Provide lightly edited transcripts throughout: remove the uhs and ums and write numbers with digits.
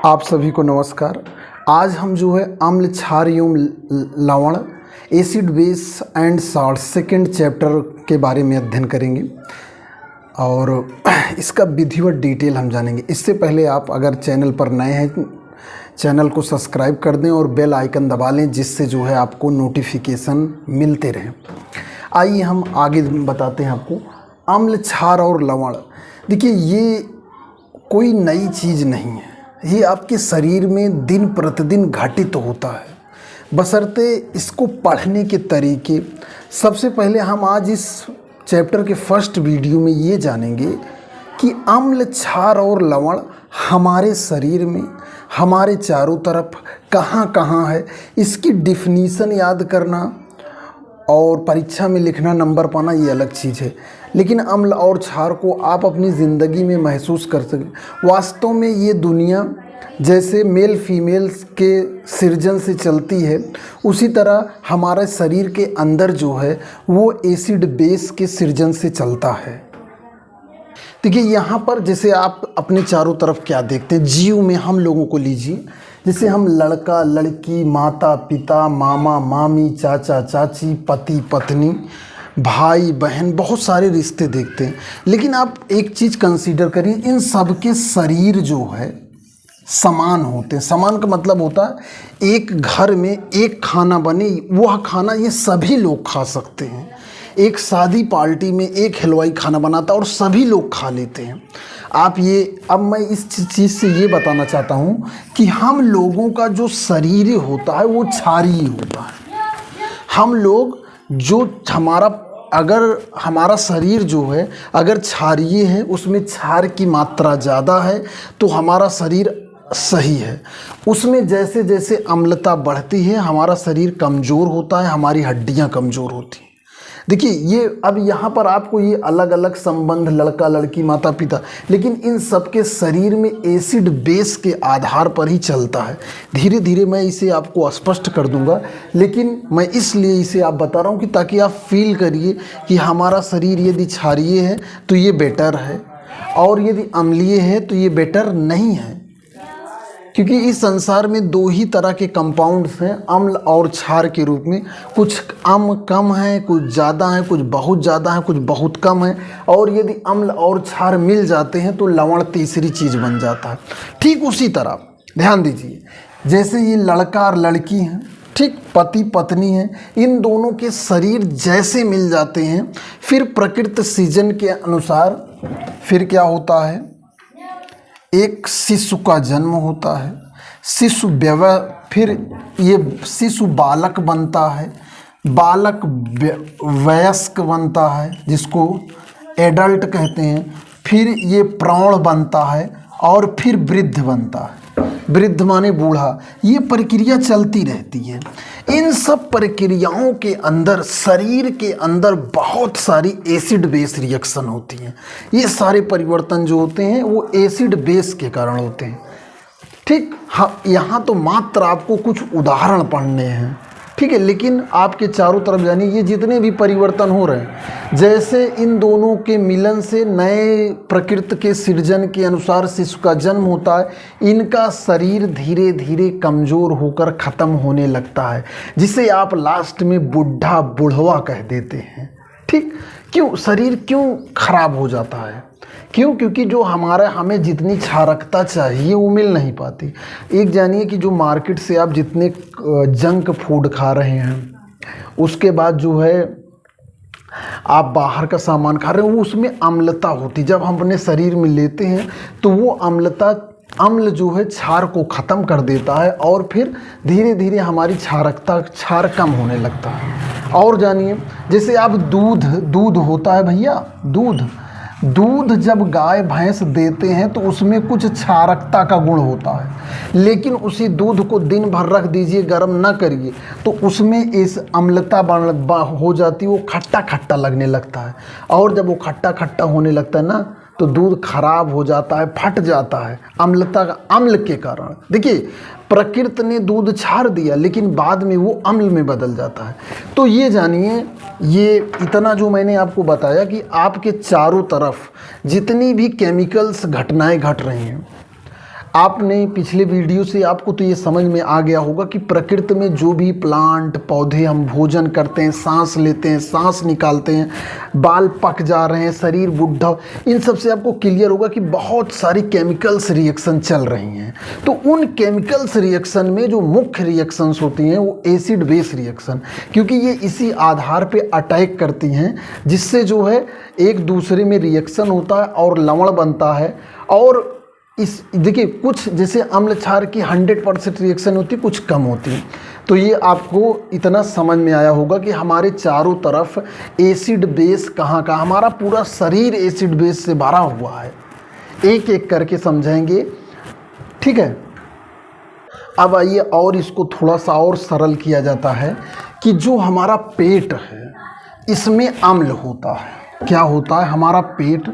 आप सभी को नमस्कार। आज हम जो है अम्ल क्षार एवं लवण acid base and salt second chapter के बारे में अध्ययन करेंगे और इसका विधिवत डिटेल हम जानेंगे। इससे पहले आप अगर चैनल पर नए हैं चैनल को सब्सक्राइब कर दें और बेल आइकन दबा लें, जिससे जो है आपको नोटिफिकेशन मिलते रहें। आइए हम आगे बताते हैं आपको अम्ल क्षार और लवण। देखिए, ये कोई नई चीज़ नहीं है, ये आपके शरीर में दिन प्रतिदिन घटित होता है, बशर्ते इसको पढ़ने के तरीके। सबसे पहले हम आज इस चैप्टर के फर्स्ट वीडियो में ये जानेंगे कि अम्ल क्षार और लवण हमारे शरीर में हमारे चारों तरफ कहाँ कहाँ है। इसकी डिफिनीसन याद करना और परीक्षा में लिखना, नंबर पाना, ये अलग चीज़ है, लेकिन अम्ल और क्षार को आप अपनी ज़िंदगी में महसूस कर सकें। वास्तव में ये दुनिया जैसे मेल फीमेल्स के सृजन से चलती है, उसी तरह हमारे शरीर के अंदर जो है वो एसिड बेस के सृजन से चलता है। देखिए, यहाँ पर जैसे आप अपने चारों तरफ क्या देखते हैं, जीव में हम लोगों को लीजिए, जैसे हम लड़का लड़की, माता पिता, मामा मामी, चाचा चाची, पति पत्नी, भाई बहन, बहुत सारे रिश्ते देखते हैं। लेकिन आप एक चीज़ कंसीडर करिए, इन सब के शरीर जो है समान होते हैं। समान का मतलब होता है एक घर में एक खाना बने, वह खाना ये सभी लोग खा सकते हैं। एक शादी पार्टी में एक हलवाई खाना बनाता है और सभी लोग खा लेते हैं। आप ये, अब मैं इस चीज़ से ये बताना चाहता हूँ कि हम लोगों का जो शरीर होता है वो क्षारीय होता है। हम लोग जो अगर हमारा शरीर जो है अगर क्षारीय है, उसमें क्षार की मात्रा ज़्यादा है, तो हमारा शरीर सही है। उसमें जैसे जैसे अम्लता बढ़ती है हमारा शरीर कमज़ोर होता है, हमारी हड्डियां कमज़ोर होती हैं। देखिए, ये अब यहाँ पर आपको ये अलग अलग संबंध, लड़का लड़की, माता पिता, लेकिन इन सब के शरीर में एसिड बेस के आधार पर ही चलता है। धीरे धीरे मैं इसे आपको स्पष्ट कर दूंगा, लेकिन मैं इसलिए इसे आप बता रहा हूँ कि ताकि आप फील करिए कि हमारा शरीर यदि क्षारीय है तो ये बेटर है और यदि अम्लीय है तो ये बेटर नहीं है। क्योंकि इस संसार में दो ही तरह के कंपाउंड्स हैं, अम्ल और क्षार के रूप में। कुछ अम्ल कम है, कुछ ज़्यादा है, कुछ बहुत ज़्यादा है, कुछ बहुत कम है। और यदि अम्ल और क्षार मिल जाते हैं तो लवण तीसरी चीज़ बन जाता है। ठीक उसी तरह ध्यान दीजिए, जैसे ये लड़का और लड़की हैं, ठीक पति पत्नी हैं, इन दोनों के शरीर जैसे मिल जाते हैं, फिर प्रकृति सृजन के अनुसार फिर क्या होता है, एक शिशु का जन्म होता है, फिर ये शिशु बालक बनता है, बालक वयस्क बनता है जिसको एडल्ट कहते हैं, फिर ये प्रौढ़ बनता है और फिर वृद्ध बनता है। वृद्ध माने बूढ़ा। ये प्रक्रिया चलती रहती है। इन सब प्रक्रियाओं के अंदर शरीर के अंदर बहुत सारी एसिड बेस रिएक्शन होती हैं। ये सारे परिवर्तन जो होते हैं वो एसिड बेस के कारण होते हैं। ठीक, हाँ, यहाँ तो मात्र आपको कुछ उदाहरण पढ़ने हैं, ठीक है, लेकिन आपके चारों तरफ जानिए ये जितने भी परिवर्तन हो रहे हैं, जैसे इन दोनों के मिलन से नए प्रकृति के सृजन के अनुसार शिशु का जन्म होता है, इनका शरीर धीरे धीरे कमज़ोर होकर ख़त्म होने लगता है, जिसे आप लास्ट में बुढ़ा बुढ़वा कह देते हैं। ठीक, क्यों शरीर क्यों खराब हो जाता है? क्यों? क्योंकि जो हमें जितनी क्षारकता चाहिए वो मिल नहीं पाती। एक जानिए कि जो मार्केट से आप जितने जंक फूड खा रहे हैं, उसके बाद जो है आप बाहर का सामान खा रहे हैं, वो उसमें अम्लता होती। जब हम अपने शरीर में लेते हैं तो वो अम्ल जो है क्षार को ख़त्म कर देता है और फिर धीरे धीरे हमारी क्षार कम होने लगता है। और जानिए, जैसे आप दूध होता है भैया, दूध जब गाय भैंस देते हैं तो उसमें कुछ क्षारकता का गुण होता है, लेकिन उसी दूध को दिन भर रख दीजिए, गर्म ना करिए, तो उसमें इस अम्लता हो जाती है, वो खट्टा खट्टा लगने लगता है। और जब वो खट्टा खट्टा होने लगता है ना, तो दूध खराब हो जाता है, फट जाता है अम्ल के कारण। देखिए, प्रकृति ने दूध छाड़ दिया, लेकिन बाद में वो अम्ल में बदल जाता है। तो ये जानिए, ये इतना जो मैंने आपको बताया कि आपके चारों तरफ जितनी भी केमिकल्स घटनाएं घट रही हैं, आपने पिछले वीडियो से आपको तो ये समझ में आ गया होगा कि प्रकृति में जो भी प्लांट पौधे हम भोजन करते हैं, सांस लेते हैं, सांस निकालते हैं, बाल पक जा रहे हैं, शरीर बुढ़ा, इन सब से आपको क्लियर होगा कि बहुत सारी केमिकल्स रिएक्शन चल रही हैं। तो उन केमिकल्स रिएक्शन में जो मुख्य रिएक्शंस होती हैं वो एसिड बेस रिएक्शन, क्योंकि ये इसी आधार पे अटैक करती हैं, जिससे जो है एक दूसरे में रिएक्शन होता है और लवण बनता है। और इस देखिए, कुछ जैसे अम्ल क्षार की 100% रिएक्शन होती है, कुछ कम होती है। तो ये आपको इतना समझ में आया होगा कि हमारे चारों तरफ एसिड बेस कहाँ का, हमारा पूरा शरीर एसिड बेस से भरा हुआ है। एक एक करके समझेंगे, ठीक है। अब आइए और इसको थोड़ा सा और सरल किया जाता है कि जो हमारा पेट है इसमें अम्ल होता है। क्या होता है हमारा पेट,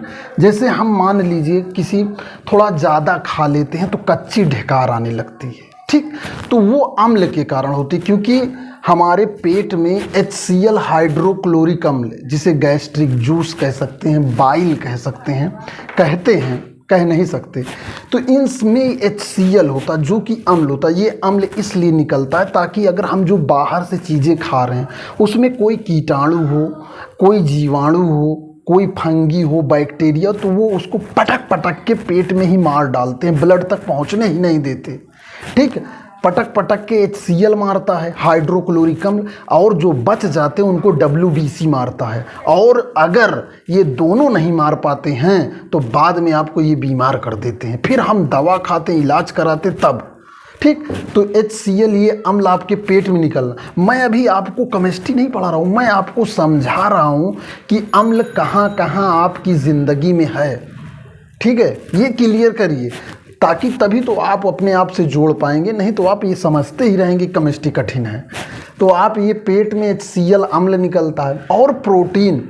जैसे हम मान लीजिए किसी थोड़ा ज़्यादा खा लेते हैं तो कच्ची ढेकार आने लगती है, ठीक, तो वो अम्ल के कारण होती है, क्योंकि हमारे पेट में HCl हाइड्रोक्लोरिक अम्ल, जिसे गैस्ट्रिक जूस कह सकते हैं, बाइल कह सकते हैं, कहते हैं, कह नहीं सकते, तो इनमें HCl होता है जो कि अम्ल होता है। ये अम्ल इसलिए निकलता है ताकि अगर हम जो बाहर से चीज़ें खा रहे हैं उसमें कोई कीटाणु हो, कोई जीवाणु हो, कोई फंगी हो, बैक्टीरिया, तो वो उसको पटक पटक के पेट में ही मार डालते हैं, ब्लड तक पहुंचने ही नहीं देते, ठीक। पटक पटक के HCl मारता है, हाइड्रोक्लोरिक अम्ल, और जो बच जाते हैं उनको WBC मारता है। और अगर ये दोनों नहीं मार पाते हैं तो बाद में आपको ये बीमार कर देते हैं, फिर हम दवा खाते, इलाज कराते तब, ठीक। तो HCl ये अम्ल आपके पेट में निकलना। मैं अभी आपको केमिस्ट्री नहीं पढ़ा रहा हूँ, मैं आपको समझा रहा हूँ कि अम्ल कहाँ कहाँ आपकी ज़िंदगी में है, ठीक है। ये क्लियर करिए, ताकि तभी तो आप अपने आप से जोड़ पाएंगे, नहीं तो आप ये समझते ही रहेंगे केमिस्ट्री कठिन है। तो आप ये पेट में HCl अम्ल निकलता है। और प्रोटीन,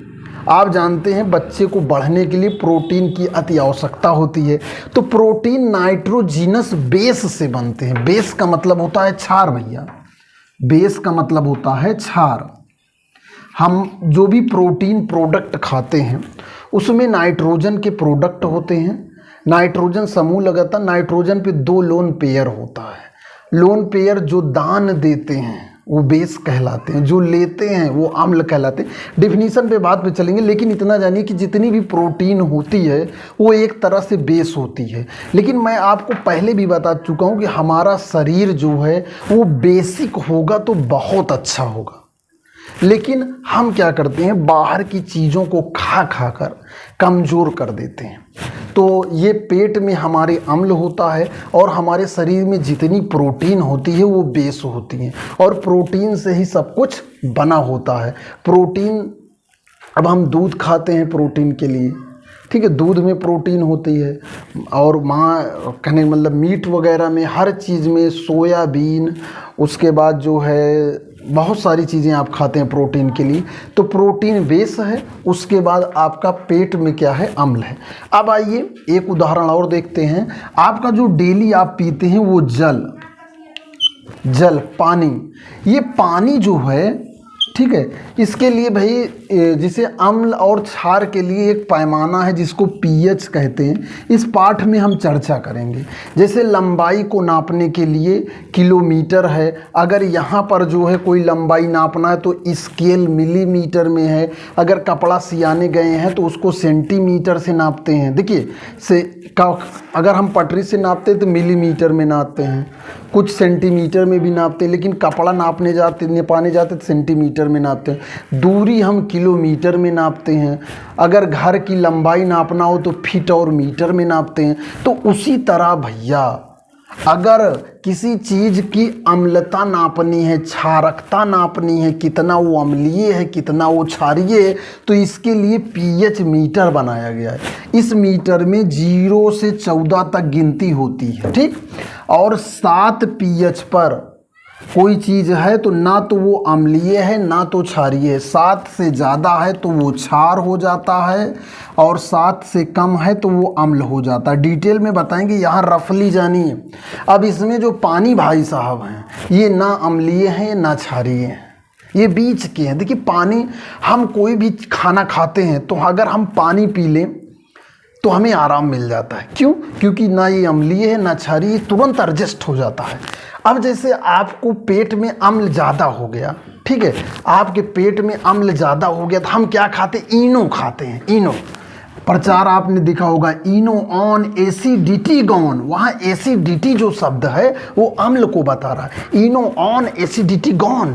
आप जानते हैं बच्चे को बढ़ने के लिए प्रोटीन की अति आवश्यकता होती है। तो प्रोटीन नाइट्रोजीनस बेस से बनते हैं। बेस का मतलब होता है क्षार भैया, बेस का मतलब होता है क्षार। हम जो भी प्रोटीन प्रोडक्ट खाते हैं उसमें नाइट्रोजन के प्रोडक्ट होते हैं, नाइट्रोजन समूह लगाता, नाइट्रोजन पे 2 लोन पेयर होता है। लोन पेयर जो दान देते हैं वो बेस कहलाते हैं, जो लेते हैं वो अम्ल कहलाते हैं। डिफिनीशन पे बाद में चलेंगे, लेकिन इतना जानिए कि जितनी भी प्रोटीन होती है वो एक तरह से बेस होती है। लेकिन मैं आपको पहले भी बता चुका हूँ कि हमारा शरीर जो है वो बेसिक होगा तो बहुत अच्छा होगा, लेकिन हम क्या करते हैं, बाहर की चीज़ों को खा खा कर कमज़ोर कर देते हैं। तो ये पेट में हमारे अम्ल होता है और हमारे शरीर में जितनी प्रोटीन होती है वो बेस होती हैं, और प्रोटीन से ही सब कुछ बना होता है। प्रोटीन, अब हम दूध खाते हैं प्रोटीन के लिए, ठीक है, दूध में प्रोटीन होती है। और माँ कहने मतलब मीट वगैरह में, हर चीज़ में, सोयाबीन, उसके बाद जो है बहुत सारी चीज़ें आप खाते हैं प्रोटीन के लिए। तो प्रोटीन बेस है, उसके बाद आपका पेट में क्या है, अम्ल है। अब आइए एक उदाहरण और देखते हैं। आपका जो डेली आप पीते हैं वो जल पानी, ये पानी जो है, ठीक है, इसके लिए भाई जिसे अम्ल और क्षार के लिए एक पैमाना है जिसको pH कहते हैं। इस पाठ में हम चर्चा करेंगे। जैसे लंबाई को नापने के लिए किलोमीटर है, अगर यहाँ पर जो है कोई लंबाई नापना है तो स्केल मिलीमीटर में है। अगर कपड़ा सियाने गए हैं तो उसको सेंटीमीटर से नापते हैं। देखिए अगर हम पटरी से नापते हैं तो मिलीमीटर में नापते हैं, कुछ सेंटीमीटर में भी नापते हैं, लेकिन कपड़ा नापने जाते तो सेंटीमीटर में नापते हैं। दूरी हम किलोमीटर में नापते हैं। अगर घर की लंबाई नापना हो तो फीट और मीटर में नापते हैं। तो उसी तरह भैया अगर किसी चीज़ की अम्लता नापनी है, क्षारकता नापनी है, कितना वो अम्लीय है, कितना वो क्षारीय है, तो इसके लिए pH मीटर बनाया गया है। इस मीटर में 0 से 14 तक गिनती होती है, ठीक। और 7 pH पर कोई चीज़ है तो ना तो वो अम्लीय है ना तो क्षारीय है। 7 से ज़्यादा है तो वो क्षार हो जाता है, और 7 से कम है तो वो अम्ल हो जाता है। डिटेल में बताएंगे, यहाँ रफली जानिए। अब इसमें जो पानी भाई साहब हैं, ये ना अम्लीय हैं ना क्षारीय हैं, ये बीच के हैं। देखिए पानी, हम कोई भी खाना खाते हैं तो अगर हम पानी पी लें तो हमें आराम मिल जाता है। क्यों? क्योंकि ना ये अम्लीय है ना क्षारीय, तुरंत एडजस्ट हो जाता है। अब जैसे आपको पेट में अम्ल ज़्यादा हो गया, ठीक है, आपके पेट में अम्ल ज़्यादा हो गया तो हम क्या खाते हैं? इनो खाते हैं। इनो प्रचार आपने देखा होगा, इनो ऑन एसिडिटी गॉन। वहाँ एसिडिटी जो शब्द है वो अम्ल को बता रहा है। इनो ऑन एसिडिटी गॉन,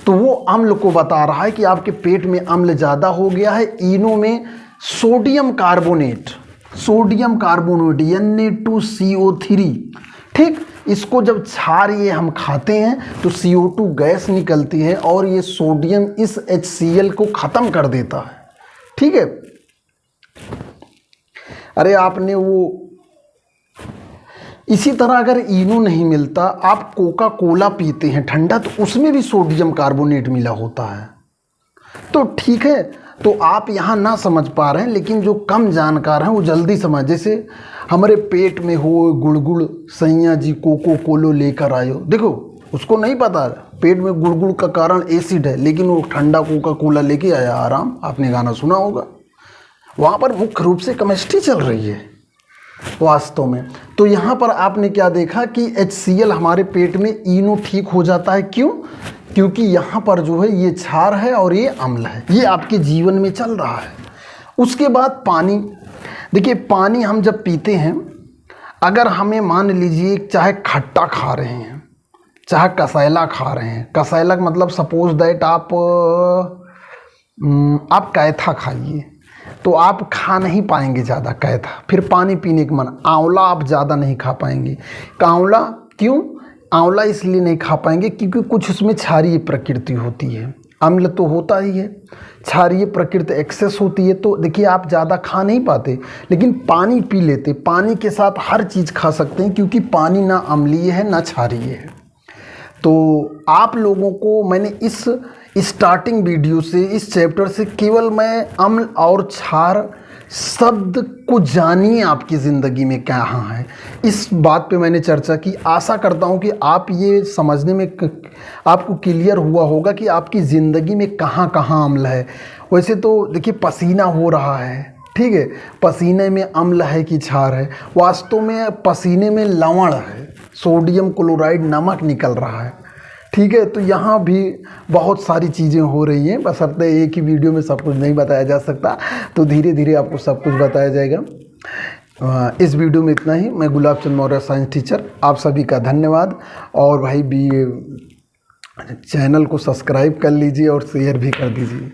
तो वो अम्ल को बता रहा है कि आपके पेट में अम्ल ज़्यादा हो गया है। इनो में sodium carbonate, sodium carbonate Na2CO3, ठीक, इसको जब क्षारीय हम खाते हैं तो CO2 गैस निकलती है और ये सोडियम इस HCl को ख़त्म कर देता है, ठीक है। अरे आपने वो, इसी तरह अगर इनो नहीं मिलता, आप कोका कोला पीते हैं ठंडा, तो उसमें भी सोडियम कार्बोनेट मिला होता है। तो ठीक है, तो आप यहाँ ना समझ पा रहे हैं, लेकिन जो कम जानकार हैं वो जल्दी समझ। जैसे हमारे पेट में हो गुड़गुड़, सैया जी कोको कोलो लेकर आयो, देखो उसको नहीं पता पेट में गुड़गुड़ का कारण एसिड है, लेकिन वो ठंडा कोका कोला लेके आया आराम। आपने गाना सुना होगा, वहाँ पर मुख्य रूप से केमिस्ट्री चल रही है वास्तव में। तो यहाँ पर आपने क्या देखा कि HCl हमारे पेट में, इनो ठीक हो जाता है। क्यों? क्योंकि यहाँ पर जो है ये क्षार है और ये अम्ल है, ये आपके जीवन में चल रहा है। उसके बाद पानी, देखिए पानी हम जब पीते हैं, अगर हमें मान लीजिए चाहे खट्टा खा रहे हैं चाहे कसैला खा रहे हैं, कसैला का मतलब सपोज दैट आप कैथा खाइए तो आप खा नहीं पाएंगे ज़्यादा कैथा, फिर पानी पीने का मन। आंवला आप ज़्यादा नहीं खा पाएंगे। आंवला क्यों? आंवला इसलिए नहीं खा पाएंगे क्योंकि कुछ उसमें क्षारीय प्रकृति होती है। अम्ल तो होता ही है, क्षारीय प्रकृति एक्सेस होती है, तो देखिए आप ज़्यादा खा नहीं पाते। लेकिन पानी पी लेते, पानी के साथ हर चीज़ खा सकते हैं, क्योंकि पानी ना अम्लीय है ना क्षारीय है। तो आप लोगों को मैंने इस स्टार्टिंग वीडियो से, इस चैप्टर से, केवल मैं अम्ल और क्षार शब्द को जानिए आपकी ज़िंदगी में क्या है, इस बात पे मैंने चर्चा की। आशा करता हूँ कि आप ये समझने में आपको क्लियर हुआ होगा कि आपकी ज़िंदगी में कहाँ कहाँ अम्ल है। वैसे तो देखिए पसीना हो रहा है, ठीक है, पसीने में अम्ल है कि क्षार है? वास्तव में पसीने में लवण है, सोडियम क्लोराइड नमक निकल रहा है, ठीक है। तो यहाँ भी बहुत सारी चीज़ें हो रही हैं, बशर्ते एक ही वीडियो में सब कुछ नहीं बताया जा सकता, तो धीरे धीरे आपको सब कुछ बताया जाएगा। इस वीडियो में इतना ही। मैं गुलाब चंद मौर्य, साइंस टीचर, आप सभी का धन्यवाद। और भाई भी चैनल को सब्सक्राइब कर लीजिए और शेयर भी कर दीजिए।